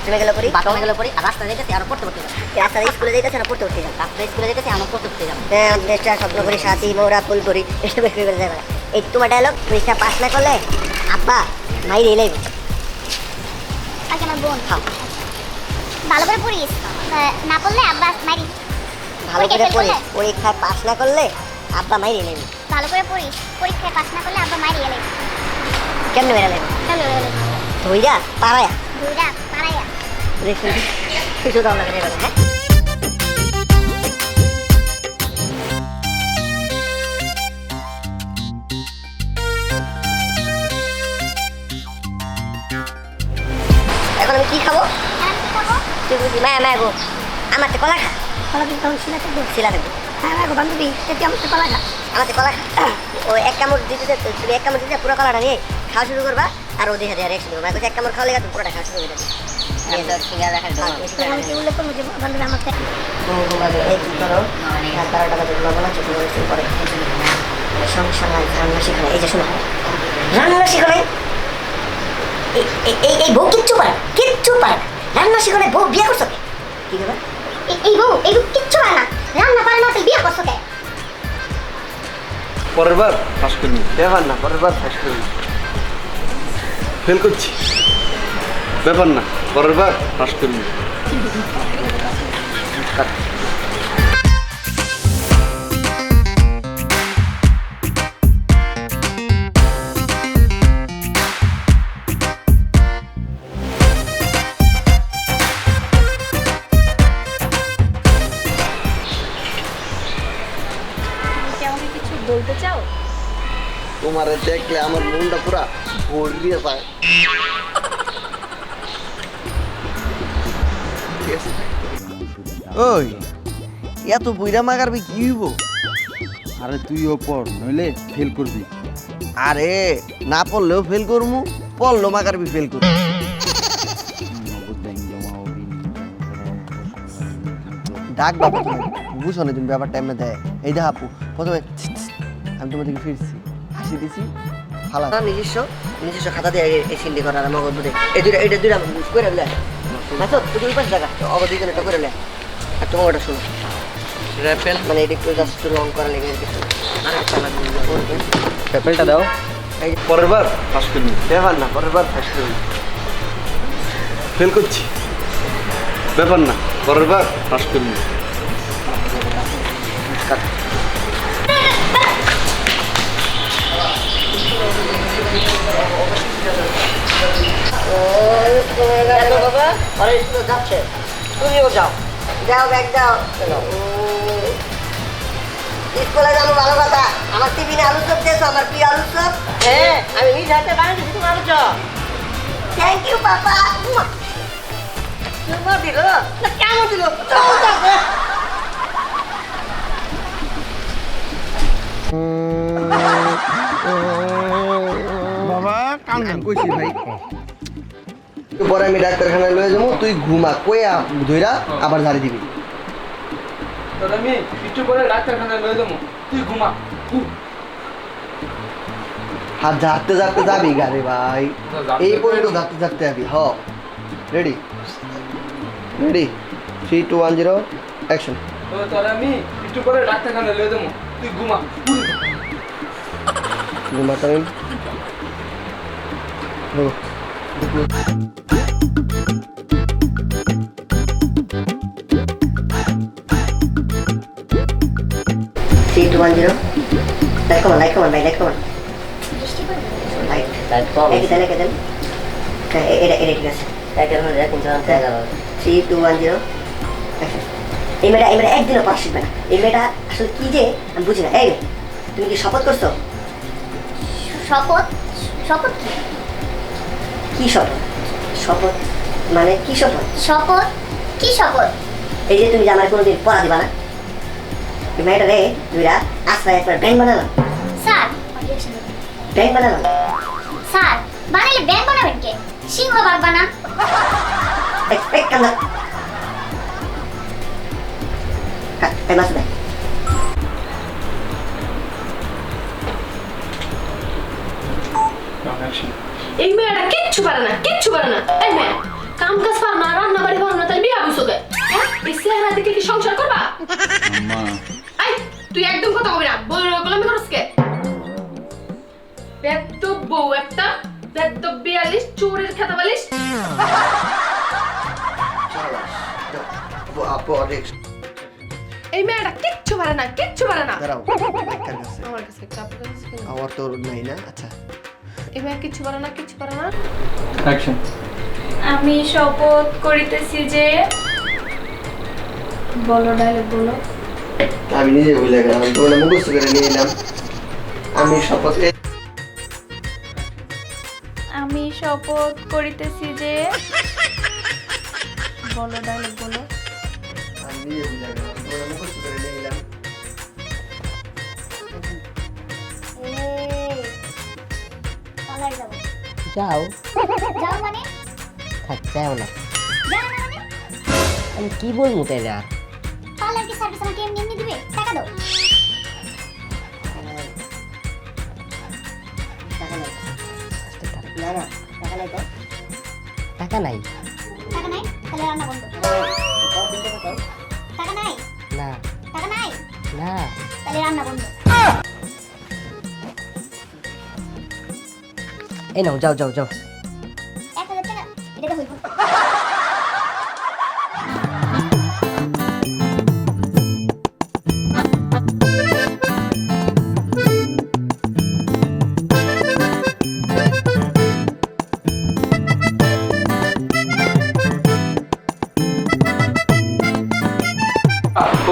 বাথরুমে গেলে পড়ি, বাথরুমে গেলে পড়ি, আর রাস্তা যেতেছি আর পড়তে পড়তে যাবো, রাস্তা স্কুলে যেতেছি আর পড়তে পড়তে যাবো, রাস্তা স্কুলে যেতেছি আর পড়তে পড়তে যাবো। হ্যাঁ, দেশটা স্বপ্ন করি সাথী মোরা ফুল করি, এসব বের করে যাবে। এই তোমার ডায়লগ, পরীক্ষা পাস না করলে আব্বা মাইরে এলেই আগে আমার বোন ভালো করে পড়িস, না পড়লে আব্বা মাইরি। ভালো করে পড়ি, পরীক্ষায় পাস না করলে আব্বা মাইরে এলেই। ভালো করে পড়িস, পরীক্ষায় পাস না করলে আব্বা মাইরি এলেই। কেমনে মেরে এলেই? চলো এলেই ধইরা পাড়ায়া দুইটা পাড়াইয়া দেখুন কিছু দাও লাগে না। হ্যাঁ, এখন আমি কি খাবো? তুই বুঝি মায়া মায়া গো, আমার তো কলা খা। কলা দিন তখন শিলা থাকবে। শিলা থাকবে। হ্যাঁ গো বান্ধবী, তুই আমার কলা খা। আমার তো কলা খা। ও এক কামড় দিতে তুমি এক কামড় দিতে পুরো কলাটা নিয়ে খাওয়া শুরু করবা, আর ও দেখে দেয় রিয়াকশন করবা। এক কামড় খাওয়া লেগে তুমি পুরোটা খাওয়া শুরু করে দেবে। আমি কি উল্লেখ করবো যে বান্ধবী আমাকে এই কি করো? রাত 12টা বাজে লবণ আছে, তুমি শুরু করে সংসার রান্না শেখো না। এই যে শোনো, রান্না শেখো নাই, এই বউ কিচ্ছু পারে, কিচ্ছু পারে রান্না শেখো নাই। বউ বিয়ে করছো কে? কি দেবে? এই বউ কিচ্ছু হয় না, রান্না পারে না, তুই বিয়ে করছো কে? পরের বার পাস করবি, ব্যাপার না, পরের বার পাস করবি। ফেল করছি, ব্যাপার না, পরের বার পাস করবি। আমাকে কিছু বলতে চাও? তোমারে দেখলে আমার মনটা পুরা ভরিয়ে যায়। ওই এত বইরা মাগারবি কি হইব? আরে তুইও পড়, নইলে ফেল করবি। আরে না পড়লেও ফেল করমু, পড়লো মাগারবি ফেল করবি। ডাক বাবা, তুমি বুঝো না, তুমি ব্যাপারটা এমনি দেয়। এই দেখ আপু, প্রথমে আমি তোমার দিকে ফিরছি, হাসি দিছি, হালা নিজস্ব খাতা দিয়ে এই সিন্ডি করার মগজ বুঝে এই দুইটা, এটা দুইটা করে লে আচ্ছা, তুই ওই পাশে জায়গা অবধি করে এটা করে লে। আর তোমার ওটা শোনো, র্যাপেল মানে এটা একটু জাস্ট রং করা লেগে গেছে। অ্যাপেলটা দাও। এই পরের বার পাস করবি, ব্যাপার না, পরের বার পাস করবি। ফেল করছি, ব্যাপার না, পরের বার পাস করবি। বাবা ওরা স্কুলে যাচ্ছে, তুমিও যাও, যাও ব্যাগ যাও। স্কুলে যাবো ভালো কথা, আমার টিফিনে আলু চপ দিয়েছো, আমার প্রিয় আলু চপ। হ্যাঁ, আমি নিজ হাতে বানিয়েছি তোমার আলু চপ। থ্যাংক ইউ বাবা। কেমন দিল? কেমন দিল? বাবা কান্না কইছি ভাই, পরে আমি ডাক্তারখানায় লয়ে যাবো, তুই ঘুমা, কইয়া ধইরা আবার ঝাড়ি দিবি। তোর আমি একটু পরে ডাক্তারখানায় লয়ে যাবো, তুই ঘুমা। হাত ঝাড়তে ঝাড়তে যাবি গারে ভাই, এই পর্যন্ত ঝাড়তে ঝাড়তে যাবি। হ, রেডি রেডি, 3 2 1 0 অ্যাকশন। তোর আমি একটু পরে ডাক্তারখানায় লয়ে যাবো, তুই ঘুমা। ঘুমা time. Three, two, 1 0. Light come on, light come on, light come on. Light come on. Ek dan. এটা ঠিক আছে। Light এর মধ্যে কিন্তু জানতে গেল। 3 2 1 0. এই মেয়েটা একদিনও পাস শিখবে না। এই মেয়েটা আসলে কি যে আমি বুঝি না। এই তুমি কি শপথ করছো? শপথ? শপথ কি? কি শপথ? শপথ মানে কি শপথ? শপথ কি শপথ? এই যে তুমি যে আমার কোনোদিন পড়া দিবা না, এই মেয়েটা রে দুইটা আশ্রয় একবার ব্যাংক বানালাম। স্যার ব্যাংক বানালাম। স্যার বানাইলে ব্যাংক বানাবেন কে? সিংহ বাঘ বানান। এক কান্দা এই মাছ দেয়। এই মেয়েটা কিচ্ছু পারে না, কিচ্ছু পারে না। এই মেয়ে কাম কাজ পার না, রান্না বাড়ি পার না, তাহলে বিয়া হইছো কে? হ্যাঁ? এই চেহারা দেখে কি সংসার করবা? আম্মা আই, তুই একদম কথা কবি না, গোলামি করস কে? বেদ্যপ বউ একটা, বেদ্যপ বিয়ালিশ, চোরের খেতা বালিশ। আপু অনেক এই মেয়েটা কিচ্ছু পারে না, কিচ্ছু পারে না। দাঁড়াও কার কাছে আমার কাছে একটা আপুর কাছে কেন? আমার তো নাই না আচ্ছা এই মেয়ে কিচ্ছু পারে না, কিচ্ছু পারে না। অ্যাকশন আমি শপথ করিতেছি যে বলো ডায়লগ বলো। আমি নিজে ভুলে গেলাম তোমার মুখস্থ করে নিয়ে এলাম আমি শপথ আমি শপথ করিতেছি যে বলো ডায়লগ বলো। আমি নিজে ভুলে গেলাম তোমার মুখস্থ করে নিয়ে এলাম পালাই যাবো। যাও যাও মানে? থাক যাও না যাও না মানে? আমি কি বলবো তাইলে আর পার্লার কি সার্ভিস আমাকে এমনি এমনি দিবে? টাকা দাও। টাকা নাই না না টাকা নাই তো টাকা নাই টাকা নাই? তাহলে রান্না বন্ধ। টাকা নাই? না টাকা নাই? না তাহলে রান্না বন্ধ। এই নাও যাও যাও যাও 1000 টাকা এটা হইব।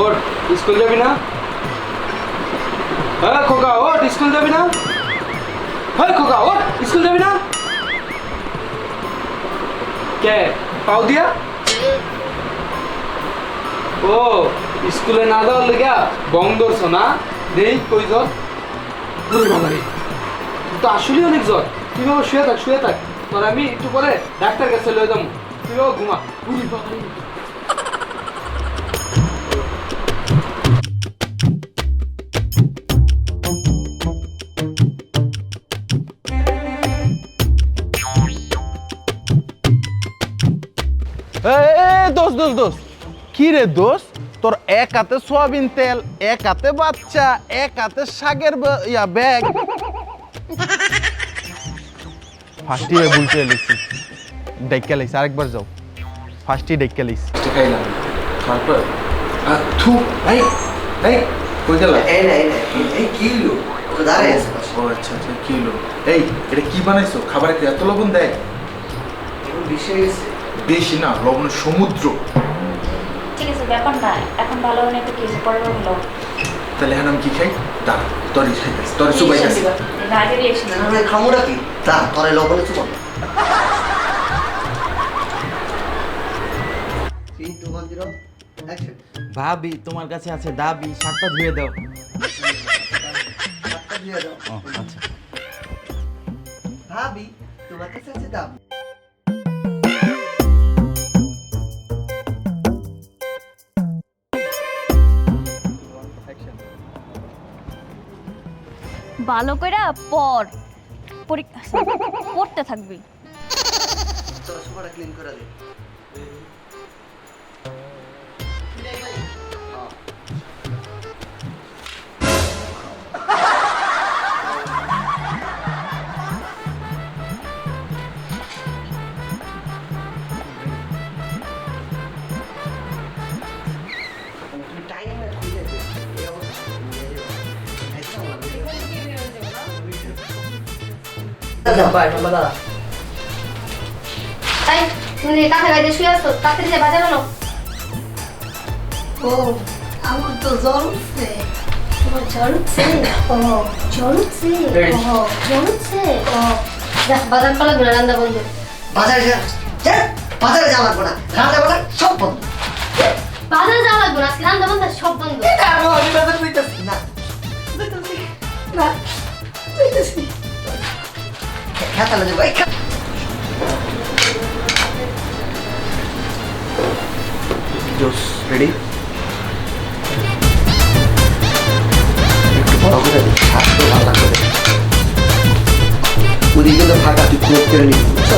ওর স্কুল যাবি না? হ্যাঁ খোকা ওর স্কুল যাবি না? হ্যাঁ খোকা ওর স্কুল যাবি না? কে পাও দিয়া? ও স্কুলে না যাওয়ার লেগা বং ধরছো না? দেই কই জ্বর? বুঝি বাবারে তুই তো আসলেই অনেক জ্বর। তুই বাবা শুয়ে থাক তোর আমি একটু পরে ডাক্তার কাছে লয়ে যাবো। তুই বাবা ঘুমা। বুঝি বাবারে দোস্ত দোস্ত দোস্ত কি রে দোস্ত তোর এক হাতে সোয়াবিন তেল এক হাতে বাচ্চা এক হাতে শাকের ব্যাগ ফার্স্টই ভুলতে লিখছি ডাইকা লিখছি আরেকবার যাও ফার্স্টই ডাইকা লিখছি খাইলাম তারপর থু এই এই কই গেল? এই না এই কি হলো তো দাঁড়ায় আছে ও আচ্ছা আচ্ছা কি হলো এই এটা কি বানাইছো খাবারে কি এত লবণ দেয় বিষয় গেছে বেশি না লবণ সমুদ্র ঠিক আছে ব্যাপার না এখন ভালো হলে তো কিছু পরে হলো তাহলে এখন আমি কি খাই দাঁড়া তরি খাইতেছি তরি সুবাই খাইছি রাগের রিঅ্যাকশন আমরা খামোটা কি তা তোরে লবণে চুবো 3 2 1 0 অ্যাকশন ভাবি তোমার কাছে আছে দাবি শাকটা ধুয়ে দাও হাতটা দিয়ে দাও ও আচ্ছা ভাবি তোমার কাছে আছে দাম ভালো করে পড়তে থাকবি তোর সোফাটা ক্লিন করে দে তাই তুমি কাছে গাইতে শুয়ে আসো তাড়াতাড়ি যা বাজার বলো। ও আমার তো জ্বর উঠছে। তোমার জ্বর উঠছে? ও জ্বর উঠছে? ও জ্বর উঠছে? ও যা বাজার কলা গুলো রান্না বন্ধ। বাজারে যা বাজারে যাওয়া লাগবে না রান্না বান্না সব বন্ধ বাজারে যাওয়া লাগবে না আজকে রান্না বন্ধ সব বন্ধ। আমি বাজারে যাইতেছি না না যাইতেছি খেতালে যাবো জোস রেডি একটু বড় করে স্বাস্থ্য ভালো লাগবে ওদিকে তো ফাঁকা তুই ক্লোজ করে নিবি বুঝছো